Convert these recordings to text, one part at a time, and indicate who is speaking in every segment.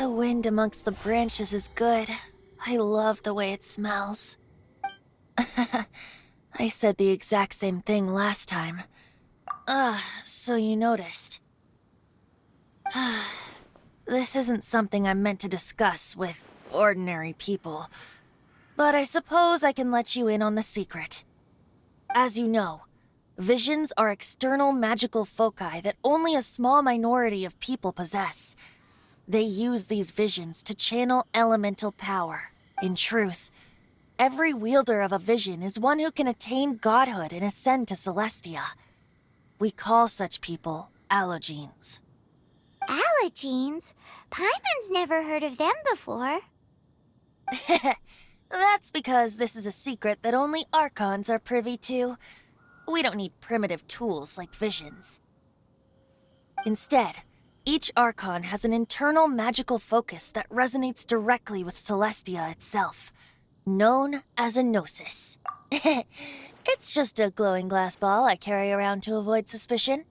Speaker 1: The wind amongst the branches is good. I love the way it smells. I said the exact same thing last time. So you noticed. This isn't something I'm meant to discuss with ordinary people, but I suppose I can let you in on the secret. As you know, visions are external magical foci that only a small minority of people possess. They use these visions to channel elemental power. In truth, every wielder of a vision is one who can attain godhood and ascend to Celestia. We call such people allogenes.
Speaker 2: Allogenes? Paimon's never heard of them before.
Speaker 1: That's because this is a secret that only Archons are privy to. We don't need primitive tools like visions. Instead, each Archon has an internal magical focus that resonates directly with Celestia itself, known as a gnosis. It's just a glowing glass ball I carry around to avoid suspicion.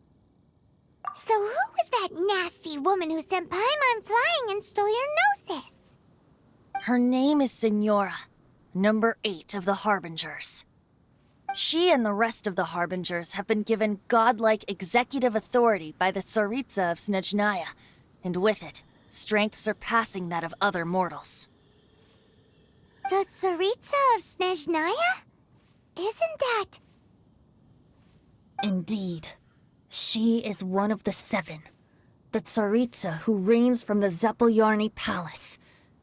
Speaker 2: So who was that nasty woman who sent Paimon flying and stole your gnosis?
Speaker 1: Her name is Signora, number 8 of the Harbingers. She and the rest of the Harbingers have been given godlike executive authority by the Tsaritsa of Snezhnaya, and with it, strength surpassing that of other mortals.
Speaker 2: The Tsaritsa of Snezhnaya? Isn't that...
Speaker 1: Indeed. She is one of the 7, the Tsaritsa who reigns from the Zepelyarny Palace,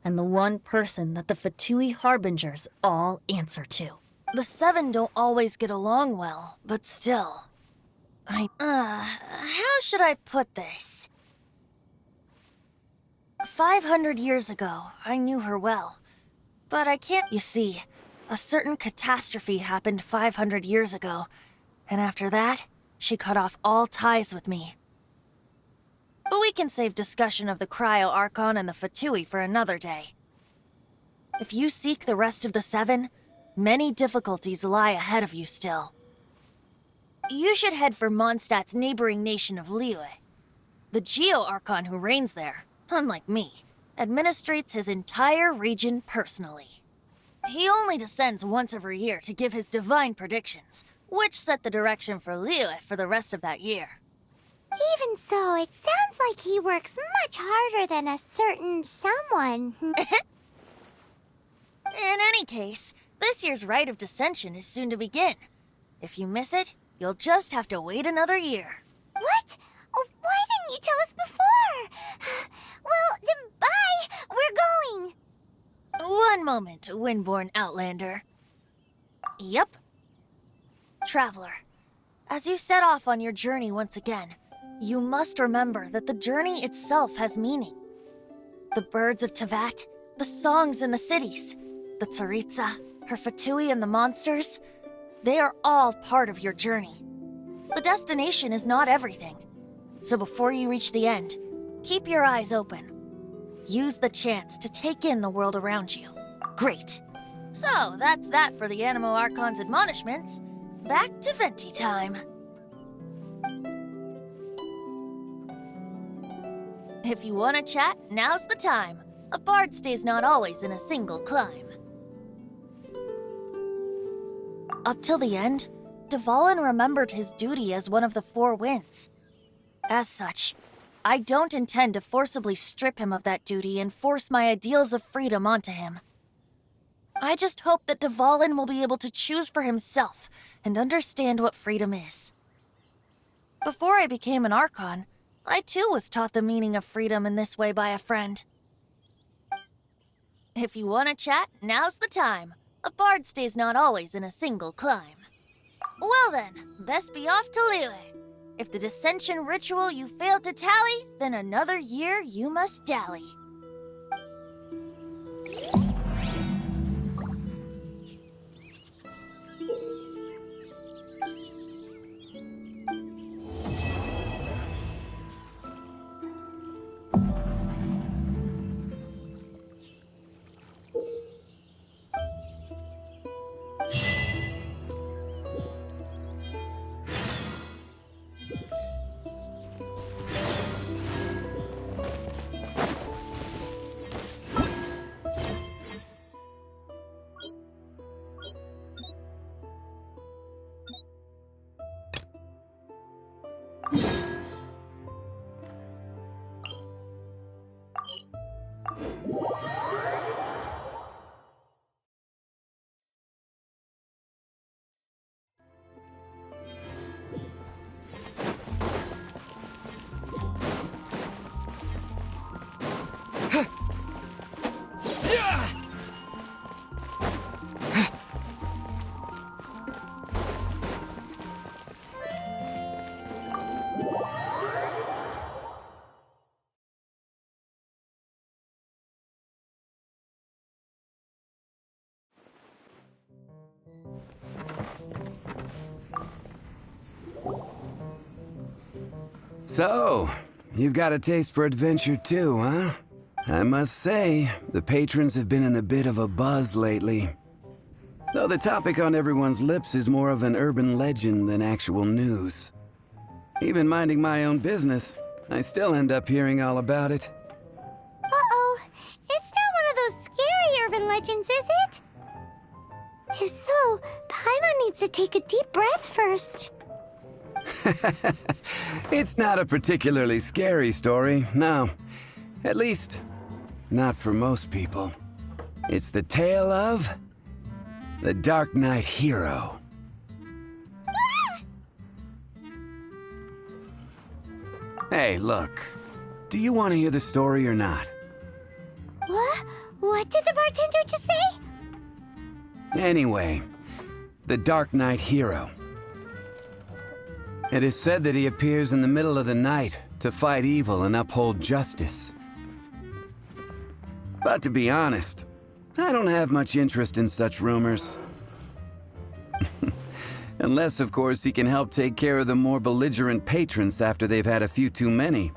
Speaker 1: and the one person that the Fatui Harbingers all answer to. The 7 don't always get along well, but still. How should I put this? 500 years ago, I knew her well. But I can't, you see. A certain catastrophe happened 500 years ago, and after that, she cut off all ties with me. But we can save discussion of the Cryo Archon and the Fatui for another day. If you seek the rest of the 7, many difficulties lie ahead of you still. You should head for Mondstadt's neighboring nation of Liyue. The Geo Archon who reigns there, unlike me, administrates his entire region personally. He only descends once every year to give his divine predictions, which set the direction for Liyue for the rest of that year.
Speaker 2: Even so, it sounds like he works much harder than a certain someone.
Speaker 1: In any case, this year's Rite of Descension is soon to begin. If you miss it, you'll just have to wait another year.
Speaker 2: What? Oh, why didn't you tell us before? Well, then bye! We're going!
Speaker 1: One moment, Windborn Outlander. Yep. Traveler, as you set off on your journey once again, you must remember that the journey itself has meaning. The birds of Tevat, the songs in the cities, the Tsaritsa, her Fatui and the monsters, they are all part of your journey. The destination is not everything. So before you reach the end, keep your eyes open. Use the chance to take in the world around you. Great. So that's that for the Animo Archon's admonishments. Back to Venti time. If you want to chat, now's the time. A bard stays not always in a single climb. Up till the end, Dvalin remembered his duty as one of the 4 winds. As such, I don't intend to forcibly strip him of that duty and force my ideals of freedom onto him. I just hope that Dvalin will be able to choose for himself and understand what freedom is. Before I became an Archon, I too was taught the meaning of freedom in this way by a friend. If you want to chat, now's the time. A bard stays not always in a single climb. Well then, best be off to Liyue. If the Descension ritual you failed to tally, then another year you must dally.
Speaker 3: So, you've got a taste for adventure too, huh? I must say, the patrons have been in a bit of a buzz lately. Though the topic on everyone's lips is more of an urban legend than actual news. Even minding my own business, I still end up hearing all about it.
Speaker 2: Uh-oh. It's not one of those scary urban legends, is it? If so, Paimon needs to take a deep breath first.
Speaker 3: It's not a particularly scary story, no. At least, not for most people. It's the tale of the Dark Knight Hero. Hey, look. Do you want to hear the story or not?
Speaker 2: What? What did the bartender just say?
Speaker 3: Anyway, the Dark Knight Hero. It is said that he appears in the middle of the night to fight evil and uphold justice. But to be honest, I don't have much interest in such rumors. Unless, of course, he can help take care of the more belligerent patrons after they've had a few too many.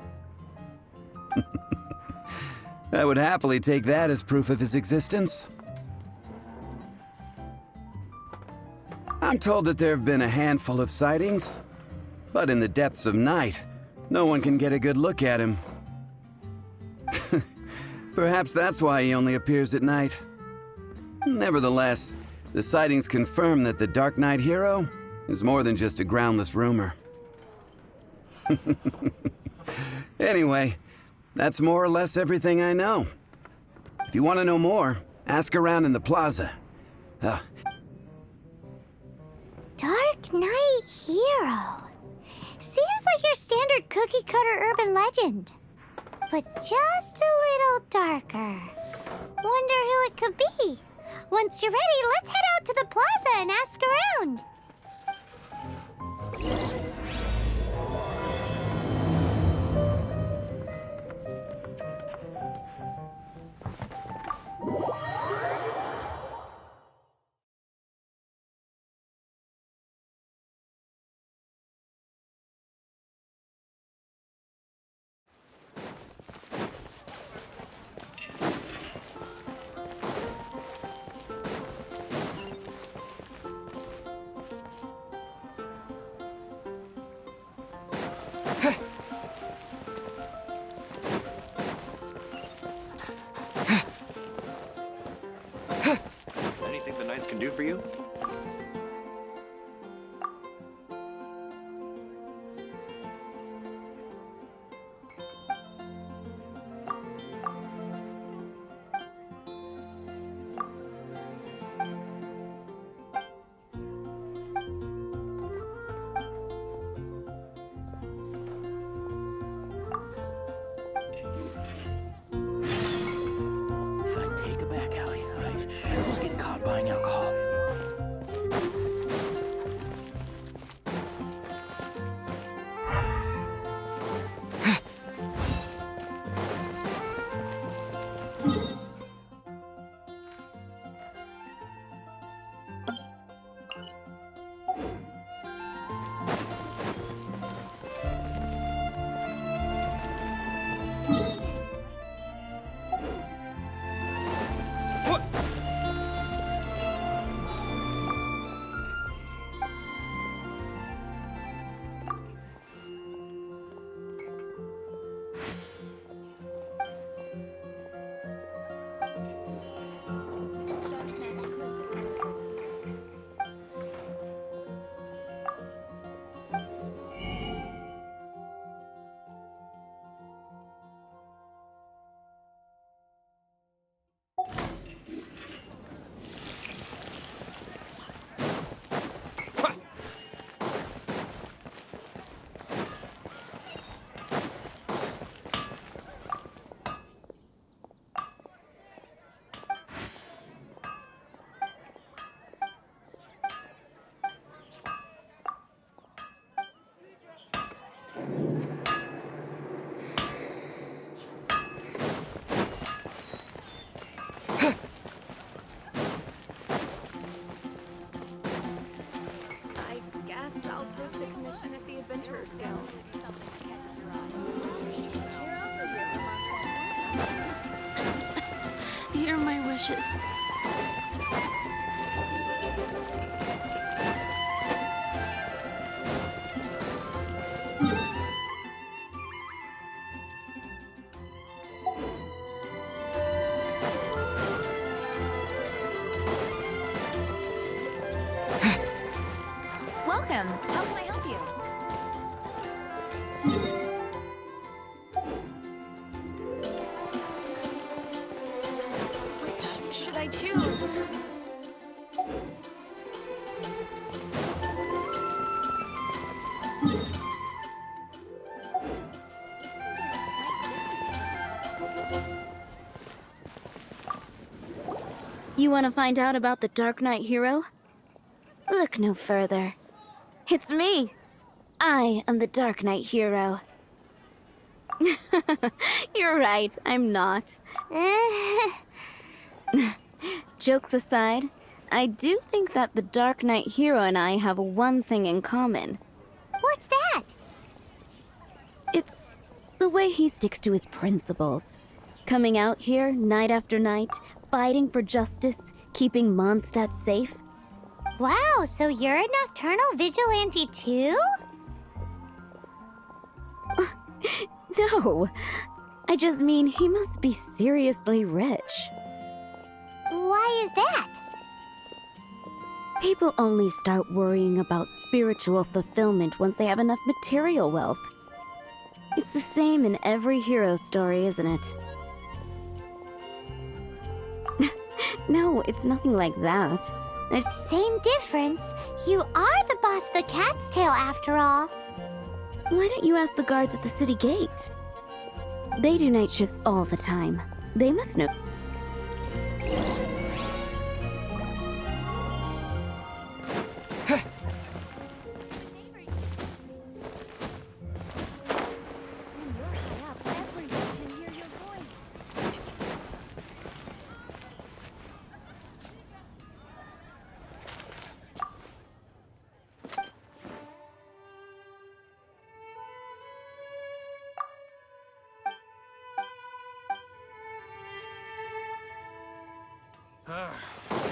Speaker 3: I would happily take that as proof of his existence. I'm told that there have been a handful of sightings, but in the depths of night, no one can get a good look at him. Perhaps that's why he only appears at night. Nevertheless, the sightings confirm that the Dark Knight Hero is more than just a groundless rumor. Anyway, that's more or less everything I know. If you want to know more, ask around in the plaza.
Speaker 2: Dark Knight Hero. Seems like your standard cookie-cutter urban legend. But just a little darker. Wonder who it could be. Once you're ready, let's head out to the plaza and ask around.
Speaker 4: Anything the Knights can do for you? If I take a back alley, I shouldn't get caught buying alcohol.
Speaker 1: ashes.
Speaker 5: Welcome. How can I help you? Which should I choose?
Speaker 6: You want to find out about the Dark Knight hero? Look no further. It's me. I am the Dark Knight hero. You're right, I'm not. Jokes aside, I do think that the Dark Knight hero and I have one thing in common.
Speaker 2: What's that?
Speaker 6: It's the way he sticks to his principles. Coming out here night after night, fighting for justice, keeping Mondstadt safe.
Speaker 2: Wow, so you're a nocturnal vigilante too?
Speaker 6: No, I just mean he must be seriously rich.
Speaker 2: Why is that?
Speaker 6: People only start worrying about spiritual fulfillment once they have enough material wealth. It's the same in every hero story, isn't it? No, it's nothing like that.
Speaker 2: Same difference. You are the boss of the Cat's Tail after all.
Speaker 6: Why don't you ask the guards at the city gate? They do night shifts all the time. They must know.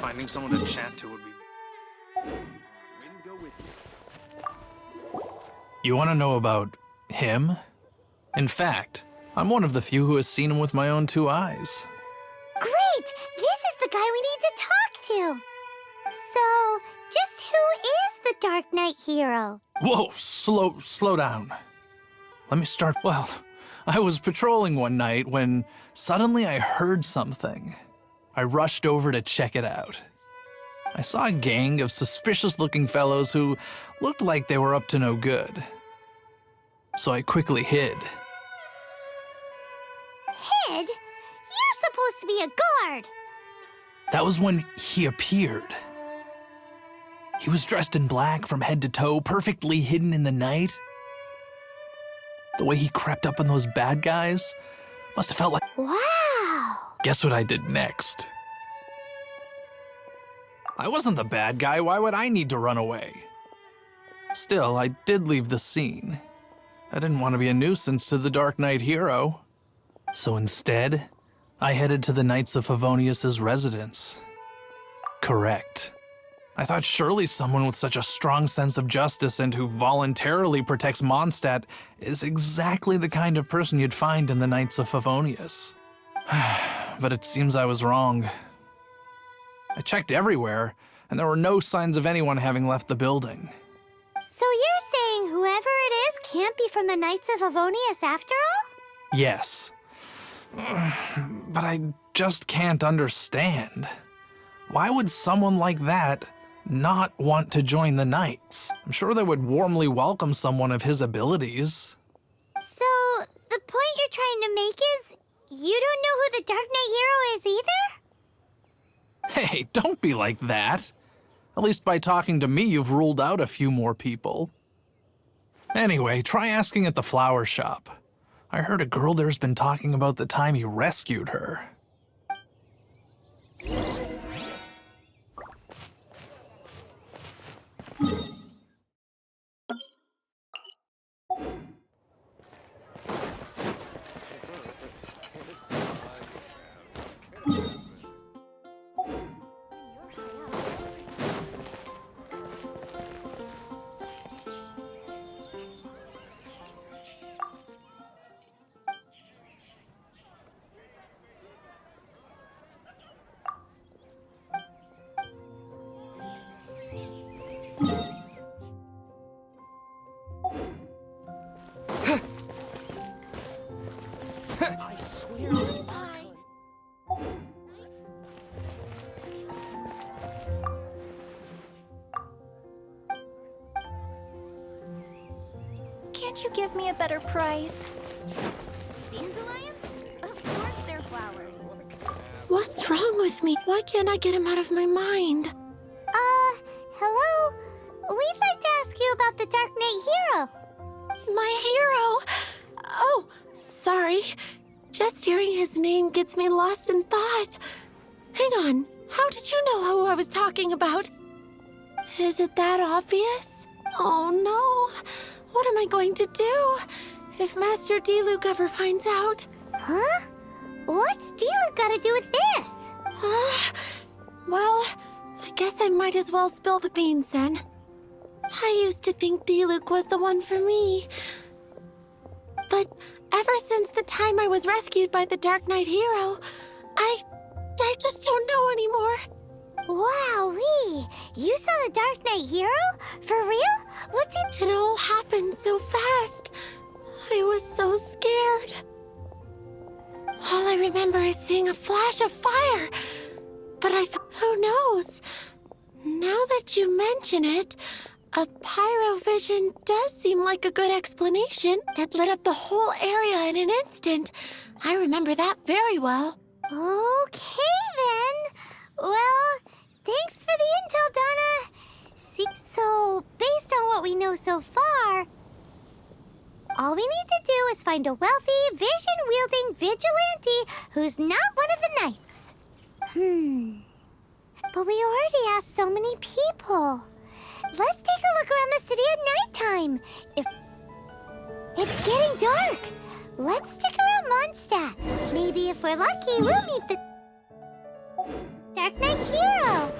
Speaker 4: Finding someone to chat to would be... You want to know about him? In fact, I'm one of the few who has seen him with my own two eyes.
Speaker 2: Great! This is the guy we need to talk to. So, just who is the Dark Knight hero?
Speaker 4: Whoa, slow down. Let me start. Well, I was patrolling one night when suddenly I heard something. I rushed over to check it out. I saw a gang of suspicious-looking fellows who looked like they were up to no good. So I quickly hid.
Speaker 2: Hid? You're supposed to be a guard.
Speaker 4: That was when he appeared. He was dressed in black from head to toe, perfectly hidden in the night. The way he crept up on those bad guys must have felt like...
Speaker 2: Wow!
Speaker 4: Guess what I did next? I wasn't the bad guy. Why would I need to run away? Still, I did leave the scene. I didn't want to be a nuisance to the Dark Knight hero. So instead, I headed to the Knights of Favonius's residence. Correct. I thought surely someone with such a strong sense of justice and who voluntarily protects Mondstadt is exactly the kind of person you'd find in the Knights of Favonius. But it seems I was wrong. I checked everywhere, and there were no signs of anyone having left the building.
Speaker 2: So you're saying whoever it is can't be from the Knights of Avonius after all?
Speaker 4: Yes. But I just can't understand. Why would someone like that not want to join the Knights? I'm sure they would warmly welcome someone of his abilities.
Speaker 2: So, the point you're trying to make is you don't know who the Dark Knight hero is either?
Speaker 4: Hey, don't be like that. At least by talking to me, you've ruled out a few more people. Anyway, try asking at the flower shop. I heard a girl there's been talking about the time he rescued her.
Speaker 5: Can't you give me a better price?
Speaker 6: Dandelions? Of course they're flowers.
Speaker 7: What's wrong with me? Why can't I get him out of my mind?
Speaker 2: Hello? We'd like to ask you about the Dark Knight Hero.
Speaker 7: My hero! Oh, sorry. Just hearing his name gets me lost in thought. Hang on, how did you know who I was talking about? Is it that obvious? Oh no. What am I going to do if Master D-Luke ever finds out?
Speaker 2: Huh? What's D-Luke got to do with this?
Speaker 7: Well, I guess I might as well spill the beans then. I used to think D-Luke was the one for me. But ever since the time I was rescued by the Dark Knight Hero, I just don't know anymore.
Speaker 2: Wowee! You saw the Dark Knight Hero? For real? What's it?
Speaker 7: It all happened so fast. I was so scared. All I remember is seeing a flash of fire. But who knows? Now that you mention it, a pyrovision does seem like a good explanation. It lit up the whole area in an instant. I remember that very well.
Speaker 2: Okay then. Well, thanks for the intel, Donna. See, so based on what we know so far, all we need to do is find a wealthy, vision-wielding vigilante who's not one of the knights. But we already asked so many people. Let's take a look around the city at nighttime. If it's getting dark, let's stick around Mondstadt. Maybe if we're lucky, we'll meet the Dark Knight Hero.